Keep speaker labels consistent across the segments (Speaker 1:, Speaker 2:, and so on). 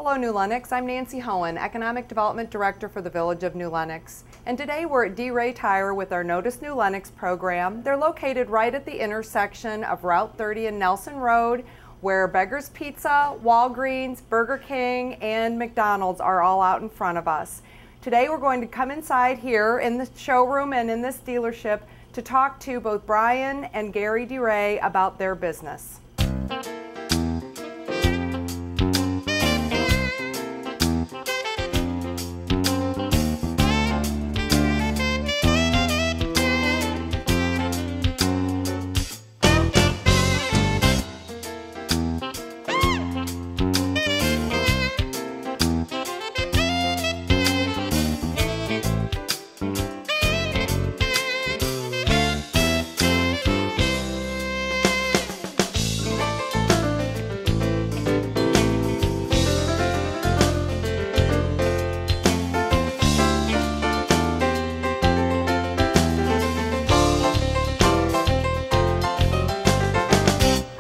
Speaker 1: Hello New Lenox, I'm Nancy Hoehn, Economic Development Director for the Village of New Lenox. And today we're at D. Ray Tire with our Notice New Lenox program. They're located right at the intersection of Route 30 and Nelson Road, where Beggar's Pizza, Walgreens, Burger King, and McDonald's are all out in front of us. Today we're going to come inside here in the showroom and in this dealership to talk to both Brian and Gary D. Ray about their business.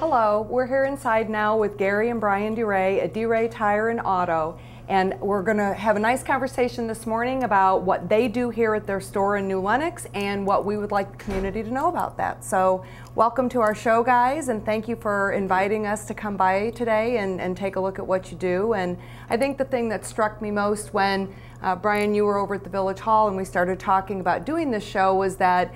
Speaker 1: Hello, we're here inside now with Gary and Brian D. Ray at D. Ray Tire and Auto, and we're going to have a nice conversation this morning about what they do here at their store in New Lenox and what we would like the community to know about that. So welcome to our show, guys, and thank you for inviting us to come by today and take a look at what you do. And I think the thing that struck me most when Brian, you were over at the Village Hall and we started talking about doing this show was that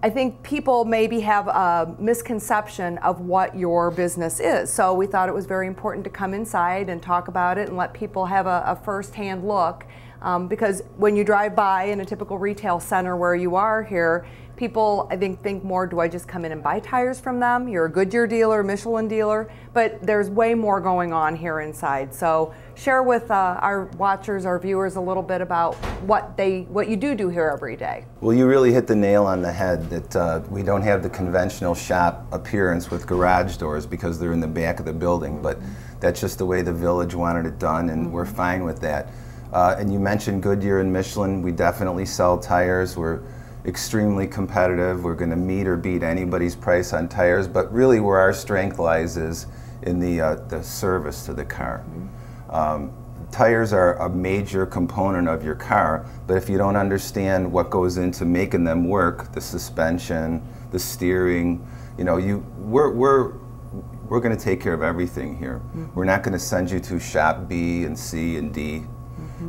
Speaker 1: I think people maybe have a misconception of what your business is. So we thought it was very important to come inside and talk about it and let people have a first-hand look. Because when you drive by in a typical retail center where you are here, people, I think more, do I just come in and buy tires from them? You're a Goodyear dealer, Michelin dealer, but there's way more going on here inside. So share with our watchers, our viewers, a little bit about what you do here every day.
Speaker 2: Well, you really hit the nail on the head that we don't have the conventional shop appearance with garage doors because they're in the back of the building, but that's just the way the Village wanted it done, and we're fine with that. And you mentioned Goodyear and Michelin. We definitely sell tires. We're extremely competitive. We're going to meet or beat anybody's price on tires, but really where our strength lies is in the service to the car. Tires are a major component of your car, but if you don't understand what goes into making them work, the suspension, the steering, you know, we're going to take care of everything here. We're not going to send you to shop B and C and D.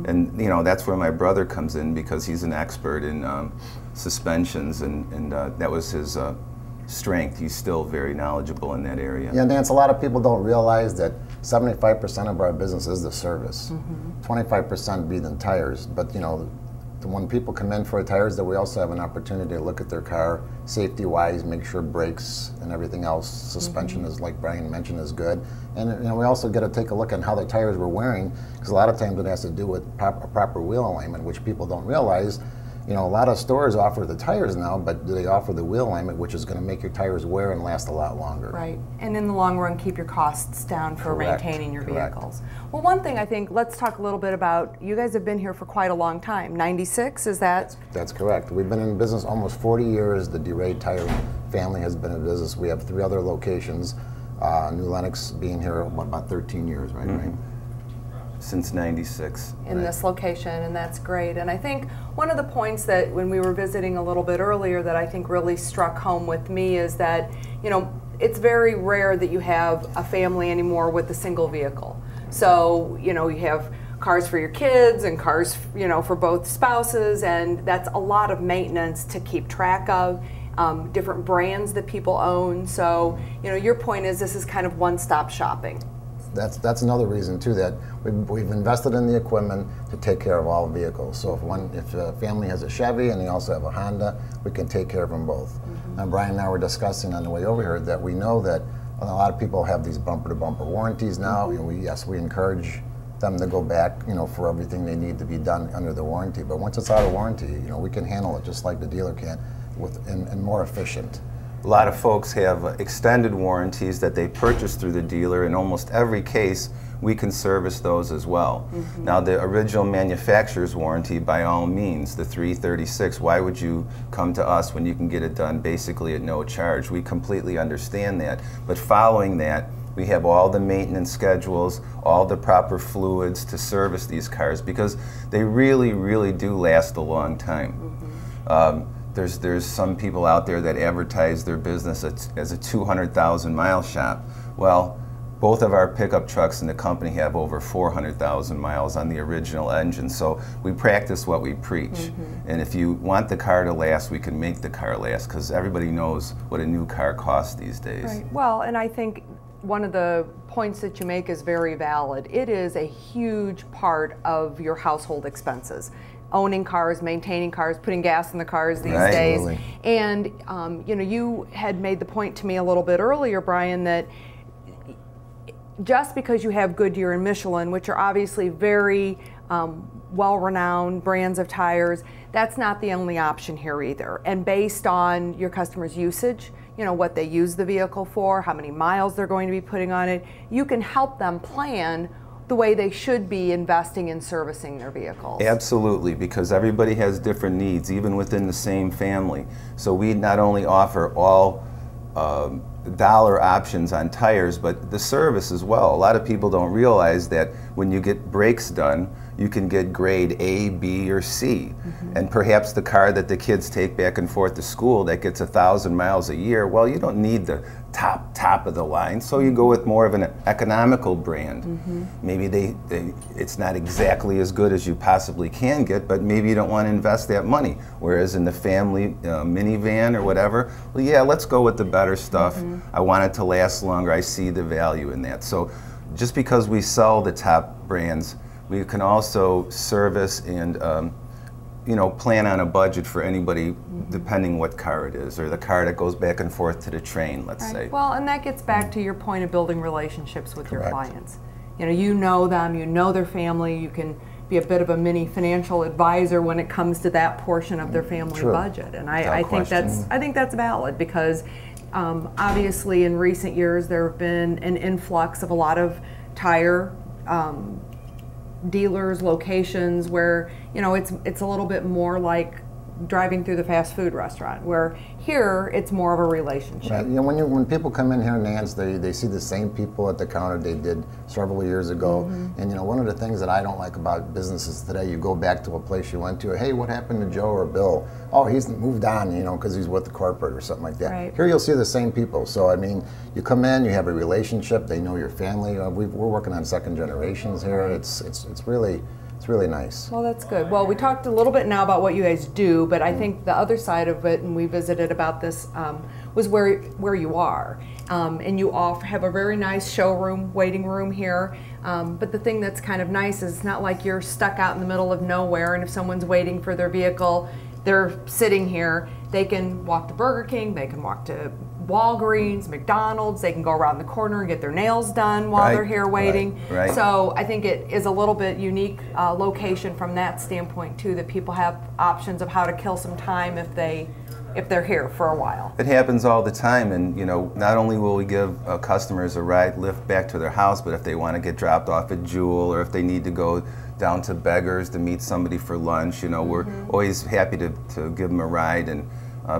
Speaker 2: And you know, that's where my brother comes in because he's an expert in suspensions, and that was his strength. He's still very knowledgeable in that area.
Speaker 3: Yeah, Nance, a lot of people don't realize that 75% of our business is the service. 25% be the tires, but you know, when people come in for tires, that we also have an opportunity to look at their car safety-wise, make sure brakes and everything else, suspension is, like Brian mentioned, is good. And you know, we also get to take a look at how the tires we're wearing, because a lot of times it has to do with proper wheel alignment, which people don't realize. You know, a lot of stores offer the tires now, but do they offer the wheel alignment, which is going to make your tires wear and last a lot longer? Right,
Speaker 1: and in the long run, keep your costs down for maintaining your vehicles. Well, one thing I think, let's talk a little bit about, you guys have been here for quite a long time. 96, is that?
Speaker 3: That's correct. We've been in business almost 40 years. The D. Ray Tire family has been in business. We have 3 other locations. New Lenox being here, about 13 years, right? Right.
Speaker 2: Since 96.
Speaker 1: In this location, and that's great. And I think one of the points that when we were visiting a little bit earlier that I think really struck home with me is that, you know, it's very rare that you have a family anymore with a single vehicle. So, you know, you have cars for your kids and cars, you know, for both spouses, and that's a lot of maintenance to keep track of. Different brands that people own. So, you know, your point is this is kind of one-stop shopping.
Speaker 3: That's another reason too, that we've invested in the equipment to take care of all vehicles. So if a family has a Chevy and they also have a Honda, we can take care of them both. And Brian and I were discussing on the way over here that we know that a lot of people have these bumper-to-bumper warranties now, and we encourage them to go back, you know, for everything they need to be done under the warranty. But once it's out of warranty, you know, we can handle it just like the dealer can, and more efficient.
Speaker 2: A lot of folks have extended warranties that they purchase through the dealer. In almost every case, we can service those as well. Now, the original manufacturer's warranty, by all means, the 336, why would you come to us when you can get it done basically at no charge? We completely understand that. But following that, We have all the maintenance schedules, all the proper fluids to service these cars because they really, really do last a long time. There's some people out there that advertise their business as a 200,000 mile shop. Well, both of our pickup trucks in the company have over 400,000 miles on the original engine, so we practice what we preach. And if you want the car to last, we can make the car last because everybody knows what a new car costs these days.
Speaker 1: Right. Well, and I think one of the points that you make is very valid. It is a huge part of your household expenses. Owning cars, maintaining cars, putting gas in the cars these days.
Speaker 3: Absolutely.
Speaker 1: And you know, you had made the point to me a little bit earlier, Brian, that just because you have Goodyear and Michelin, which are obviously very well-renowned brands of tires, that's not the only option here either. And based on your customers' usage, you know, what they use the vehicle for, how many miles they're going to be putting on it, you can help them plan the way they should be investing in servicing their vehicles.
Speaker 2: Absolutely, because everybody has different needs, even within the same family. So we not only offer all dollar options on tires, but the service as well. A lot of people don't realize that when you get brakes done, you can get grade A, B, or C. And perhaps the car that the kids take back and forth to school that gets 1,000 miles a year, well, you don't need the top of the line, so you go with more of an economical brand. Maybe it's not exactly as good as you possibly can get, but maybe you don't want to invest that money. Whereas in the family minivan or whatever, well, yeah, let's go with the better stuff. I want it to last longer. I see the value in that. So just because we sell the top brands, we can also service and you know, plan on a budget for anybody depending what car it is, or the car that goes back and forth to the train, let's say.
Speaker 1: Well, and that gets back to your point of building relationships with your clients. You know them, you know their family, you can be a bit of a mini financial advisor when it comes to that portion of their family budget. And I think that's valid because obviously in recent years there have been an influx of a lot of tire dealers, locations where, you know, it's a little bit more like driving through the fast food restaurant, where here it's more of a relationship.
Speaker 3: Right. You know, when people come in here, Nance, they see the same people at the counter they did several years ago. And you know, one of the things that I don't like about businesses today, you go back to a place you went to, hey, what happened to Joe or Bill? Oh, he's moved on, you know, because he's with the corporate or something like that. Here you'll see the same people. So I mean, you come in, you have a relationship, they know your family. We're working on second generations here. It's really nice.
Speaker 1: Well, that's good. Well, we talked a little bit now about what you guys do, but I think the other side of it, and we visited about this, was where you are. And you have a very nice showroom, waiting room here. But the thing that's kind of nice is it's not like you're stuck out in the middle of nowhere, and if someone's waiting for their vehicle, they're sitting here. They can walk to Burger King, they can walk to Walgreens, McDonald's, they can go around the corner and get their nails done while they're here waiting. So I think it is a little bit unique location from that standpoint too, that people have options of how to kill some time if they're here for a while.
Speaker 2: It happens all the time, and you know, not only will we give customers a ride lift back to their house, but if they want to get dropped off at Jewel, or if they need to go down to Beggars to meet somebody for lunch, you know, we're always happy to give them a ride. And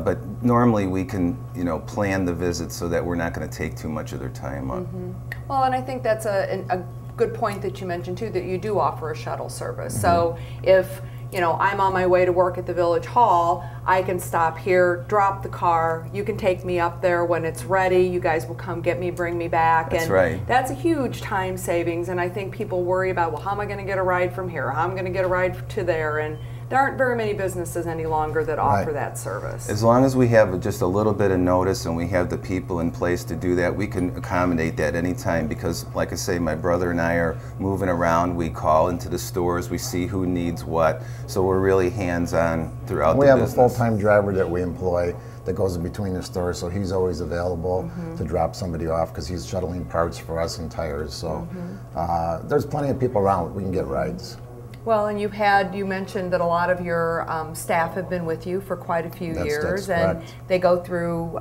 Speaker 2: but normally we can, you know, plan the visit so that we're not going to take too much of their time up.
Speaker 1: Well, and I think that's a good point that you mentioned too, that you do offer a shuttle service. So if, you know, I'm on my way to work at the Village Hall, I can stop here, drop the car, you can take me up there when it's ready, you guys will come get me, bring me back.
Speaker 2: That's
Speaker 1: That's a huge time savings, and I think people worry about, well, how am I going to get a ride from here? How am I going to get a ride to there? And there aren't very many businesses any longer that offer that service.
Speaker 2: As long as we have just a little bit of notice and we have the people in place to do that, we can accommodate that anytime, because like I say, my brother and I are moving around, we call into the stores, we see who needs what, so we're really hands-on throughout the business.
Speaker 3: We have a full-time driver that we employ that goes in between the stores, so he's always available to drop somebody off because he's shuttling parts for us and tires. So there's plenty of people around, we can get rides.
Speaker 1: Well, and you mentioned that a lot of your staff have been with you for quite a few years, and they go through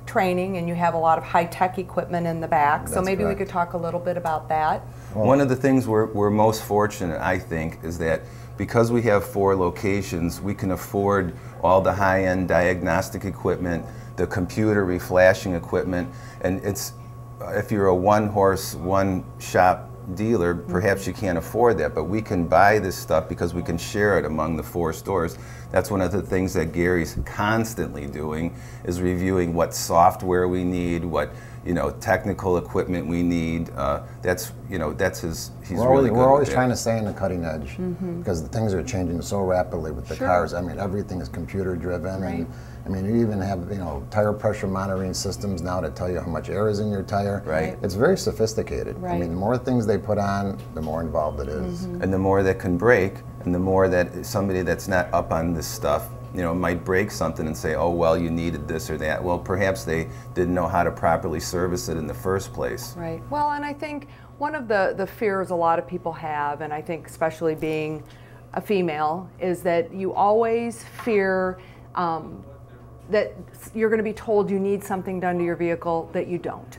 Speaker 1: training, and you have a lot of high-tech equipment in the back. So maybe we could talk a little bit about that.
Speaker 2: One of the things we're most fortunate, I think, is that because we have 4 locations, we can afford all the high-end diagnostic equipment, the computer reflashing equipment, and it's if you're a one-horse, one-shop dealer, perhaps you can't afford that, but we can buy this stuff because we can share it among the 4 stores. That's one of the things that Gary's constantly doing, is reviewing what software we need, what technical equipment we need. That's his. He's really good.
Speaker 3: We're always trying to stay in the cutting edge because the things are changing so rapidly with the cars. I mean, everything is computer driven, and I mean, you even have tire pressure monitoring systems now to tell you how much air is in your tire.
Speaker 2: Right.
Speaker 3: It's very sophisticated. I mean, the more things they put on, the more involved it is.
Speaker 2: And the more that can break, and the more that somebody that's not up on this stuff, might break something and say, oh, well, you needed this or that. Well, perhaps they didn't know how to properly service it in the first place.
Speaker 1: Right. Well, and I think one of the fears a lot of people have, and I think especially being a female, is that you always fear that you're going to be told you need something done to your vehicle that you don't.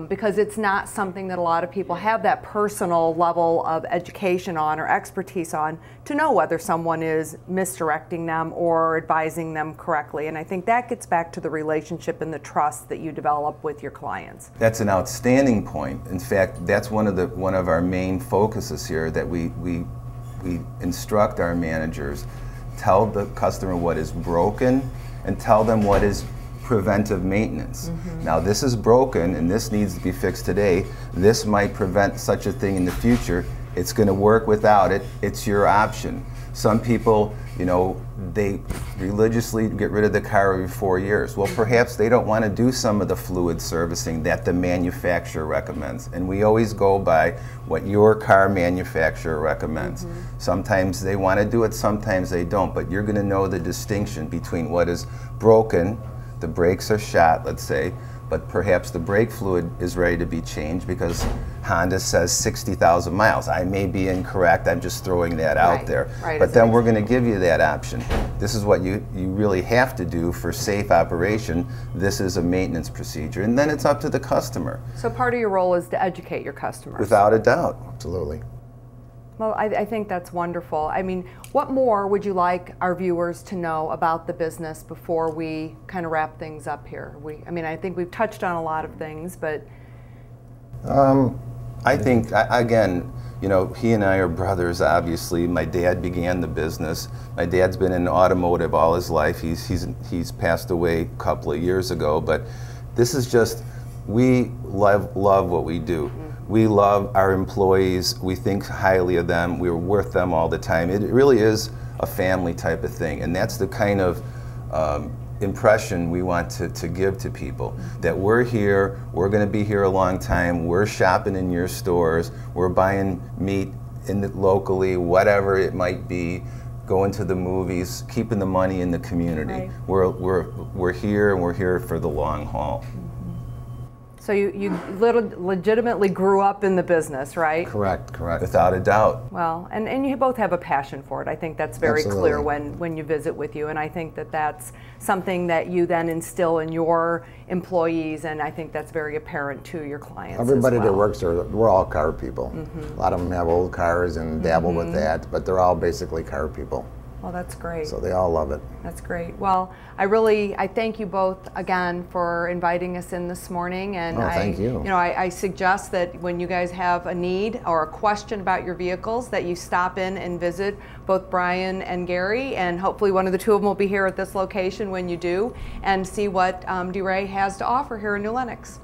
Speaker 1: Because it's not something that a lot of people have that personal level of education on or expertise on to know whether someone is misdirecting them or advising them correctly. And I think that gets back to the relationship and the trust that you develop with your clients.
Speaker 2: That's an outstanding point. In fact, that's one of our main focuses here, that we instruct our managers, tell the customer what is broken and tell them what is preventive maintenance. Now, this is broken and this needs to be fixed today. This might prevent such a thing in the future. It's going to work without it. It's your option. Some people, they religiously get rid of the car every 4 years. Well, perhaps they don't want to do some of the fluid servicing that the manufacturer recommends. And we always go by what your car manufacturer recommends. Sometimes they want to do it, sometimes they don't. But you're going to know the distinction between what is broken. The brakes are shot, let's say, but perhaps the brake fluid is ready to be changed because Honda says 60,000 miles. I may be incorrect, I'm just throwing that out there. But then we're going to give you that option. This is what you really have to do for safe operation. This is a maintenance procedure, and then it's up to the customer.
Speaker 1: So part of your role is to educate your customers.
Speaker 2: Without a doubt.
Speaker 3: Absolutely.
Speaker 1: Well, I think that's wonderful. I mean, what more would you like our viewers to know about the business before we kind of wrap things up here? I think we've touched on a lot of things, but...
Speaker 2: I think, again, he and I are brothers, obviously. My dad began the business. My dad's been in automotive all his life. He's passed away a couple of years ago, but this is just, we love what we do. We love our employees. We think highly of them. We're with them all the time. It really is a family type of thing, and that's the kind of impression we want to give to people, that we're here, we're going to be here a long time, we're shopping in your stores, we're buying meat locally, whatever it might be, going to the movies, keeping the money in the community. We're here, and we're here for the long haul.
Speaker 1: So you legitimately grew up in the business, right?
Speaker 3: Correct.
Speaker 2: Without a doubt.
Speaker 1: Well, and you both have a passion for it. I think that's very clear when you visit with you, and I think that that's something that you then instill in your employees, and I think that's very apparent to your clients.
Speaker 3: Everybody
Speaker 1: as well.
Speaker 3: that works there, we're all car people. A lot of them have old cars and dabble with that, but they're all basically car people.
Speaker 1: Well, that's great.
Speaker 3: So they all love it.
Speaker 1: That's great. Well, I thank you both again for inviting us in this morning. And
Speaker 3: thank you.
Speaker 1: I suggest that when you guys have a need or a question about your vehicles, that you stop in and visit both Brian and Gary, and hopefully one of the two of them will be here at this location when you do, and see what DeRay has to offer here in New Lenox.